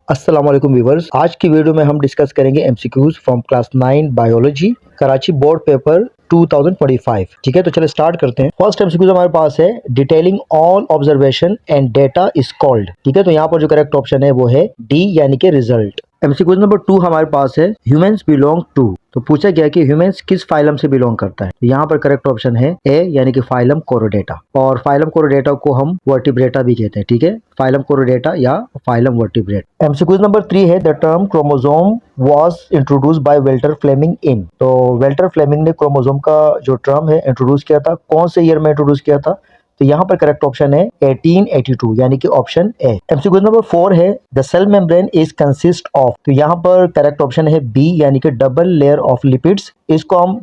अस्सलाम वालेकुम व्यूवर्स। आज की वीडियो में हम डिस्कस करेंगे MCQs from class 9 biology Karachi board paper 2025। ठीक है, तो चलो स्टार्ट करते हैं। फर्स्ट एमसीक्यूज हमारे पास है detailing all observation and data is called. ठीक है, तो यहाँ पर जो करेक्ट ऑप्शन है वो है डी यानी कि रिजल्ट। एमसीक्यूज नंबर 2 हमारे पास है ह्यूमंस बिलोंग टू। तो पूछा गया कि ह्यूमंस किस फाइलम से बिलोंग करता है। तो यहाँ पर करेक्ट ऑप्शन है ए यानी कि फाइलम कोरोडेटा, और फाइलम कोरोडेटा को हम वर्टिब्रेटा भी कहते हैं। ठीक है, फाइलम कोरोडेटा या फाइलम वर्टिब्रेट। एमसीक्यूज नंबर 3 है the term chromosome was introduced by Walter Flemming in. तो वेल्टर फ्लेमिंग ने क्रोमोसोम का जो टर्म है इंट्रोड्यूस किया था, कौन से ईयर में इंट्रोड्यूस किया था। तो यहाँ पर करेक्ट ऑप्शन है 1882 यानी कि ऑप्शन ए। एमसीक्यू नंबर 4 है the cell membrane is consist of. तो यहाँ पर करेक्ट ऑप्शन है बी यानी कि डबल लेयर ऑफ लिपिड्स। इसको हम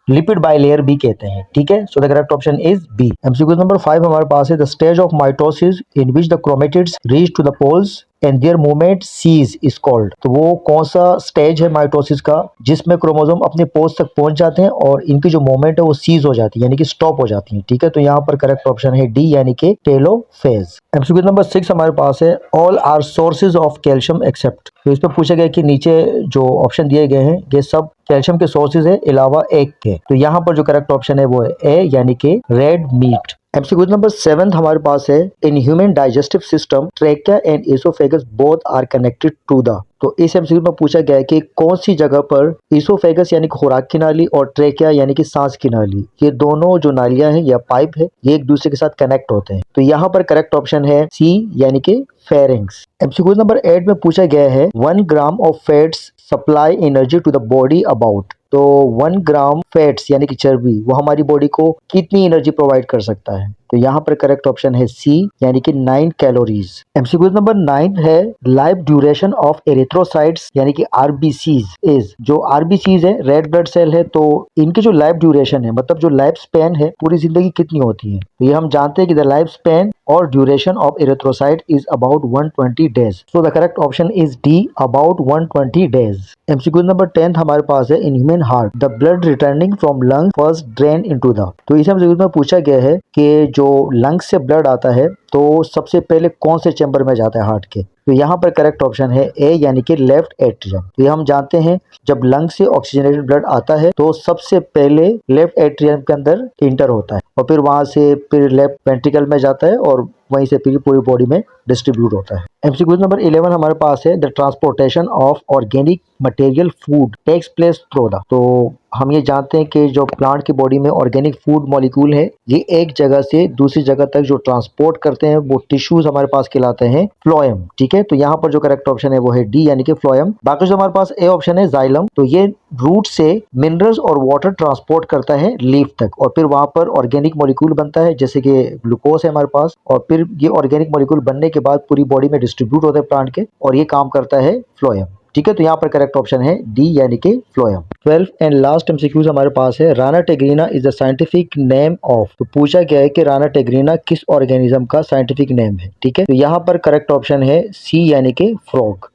लिपिड बाइलेयर भी कहते हैं। ठीक है, so the correct option is B. MCQ number 5 हमारे पास है the stage of mitosis in which the chromatids reach to the poles and their movement cease is called. तो वो कौन सा स्टेज है माइटोसिस का जिसमें क्रोमोसोम अपने पोल्स तक पहुंच जाते हैं और इनकी जो मूवमेंट है वो सीज हो जाती है यानी कि स्टॉप हो जाती है। ठीक है, तो यहाँ पर करेक्ट ऑप्शन है डी यानी कि टेलोफेज। एमसीक्यू नंबर 6 हमारे पास है all are sources of calcium except. तो इस पर पूछा गया कि नीचे जो ऑप्शन दिए गए हैं ये सब कैल्शियम के सोर्सेज है अलावा एक के। तो यहाँ पर जो करेक्ट ऑप्शन है वो है ए यानी कि रेड मीट। एमसीक्यू नंबर 7 हमारे पास है in human digestive system trachea and oesophagus both are connected to the. तो इस एमसीक्यू में पूछा गया है कि कौन सी जगह पर इसोफेगस यानी कि खुराक की नाली और ट्रेकिया यानी कि सांस की नाली, ये दोनों जो नालियां हैं या पाइप है ये एक दूसरे के साथ कनेक्ट होते हैं। तो यहाँ पर करेक्ट ऑप्शन है सी यानी कि फेरिंग्स। एमसीक्यू नंबर 8 में पूछा गया है 1 gram of fats supply energy to the body about. तो 1 ग्राम फैट्स यानी कि चर्बी वो हमारी बॉडी को कितनी एनर्जी प्रोवाइड कर सकता है। तो यहाँ पर करेक्ट ऑप्शन है सी यानी कि 9 कैलोरीज। एमसीक्यू नंबर 9 है लाइफ ड्यूरेशन ऑफ एरिथ्रोसाइट्स यानी कि आरबीसीज इज। जो आरबीसीज है रेड ब्लड सेल है, तो इनकी जो लाइफ ड्यूरेशन है मतलब जो लाइफ स्पेन है पूरी जिंदगी कितनी होती है। तो ये हम जानते हैं कि द लाइफ स्पेन और duration of erythrocyte is about 120 days. So the correct option is D about 120 days. MCQ number 10 हमारे पास है in human heart the blood returning from lung first drain into the. तो इस MCQ में पूछा गया है कि जो लंग से ब्लड आता है तो सबसे पहले कौन से चैम्बर में जाता है हार्ट के। तो यहाँ पर करेक्ट ऑप्शन है ए यानी कि लेफ्ट एट्रियम। तो ये हम जानते हैं जब लंग से ऑक्सीजनेटेड ब्लड आता है तो सबसे पहले लेफ्ट एट्रियम के अंदर इंटर होता है और फिर वहां से फिर लेफ्ट वेंट्रिकल में जाता है और वहीं से फिर पूरी बॉडी में डिस्ट्रीब्यूट होता है। एमसीक्यू नंबर 11 हमारे पास है the transportation of organic material food takes place through the. तो हम ये जानते हैं कि जो प्लांट की बॉडी में ऑर्गेनिक फूड मॉलिक्यूल है ये एक जगह से दूसरी जगह तक जो ट्रांसपोर्ट करते हैं वो टिश्यूज हमारे पास कहलाते हैं फ्लोएम। ठीक है, तो यहाँ पर जो करेक्ट ऑप्शन है वो है डी यानी कि फ्लोएम। बाकी जो हमारे पास ए ऑप्शन है जाइलम। तो ये रूट से मिनरल्स और वाटर ट्रांसपोर्ट करता है लीफ तक और फिर वहां पर ऑर्गेनिक मॉलिक्यूल बनता है जैसे कि ग्लूकोज है हमारे पास, और फिर ये ऑर्गेनिक मॉलिक्यूल बनने के बाद पूरी बॉडी में डिस्ट्रीब्यूट होता है प्लांट के और ये काम करता है फ्लोएम। ठीक है, तो यहाँ पर करेक्ट ऑप्शन है डी यानी कि फ्लोएम। 12 एंड लास्ट एमसीक्यूज हमारे पास है Rana tigrina is the scientific name of. तो पूछा गया है कि राना टेग्रीना किस ऑर्गेनिज्म का साइंटिफिक नेम है। ठीक है, तो यहाँ पर करेक्ट ऑप्शन है सी यानी कि फ्रॉग।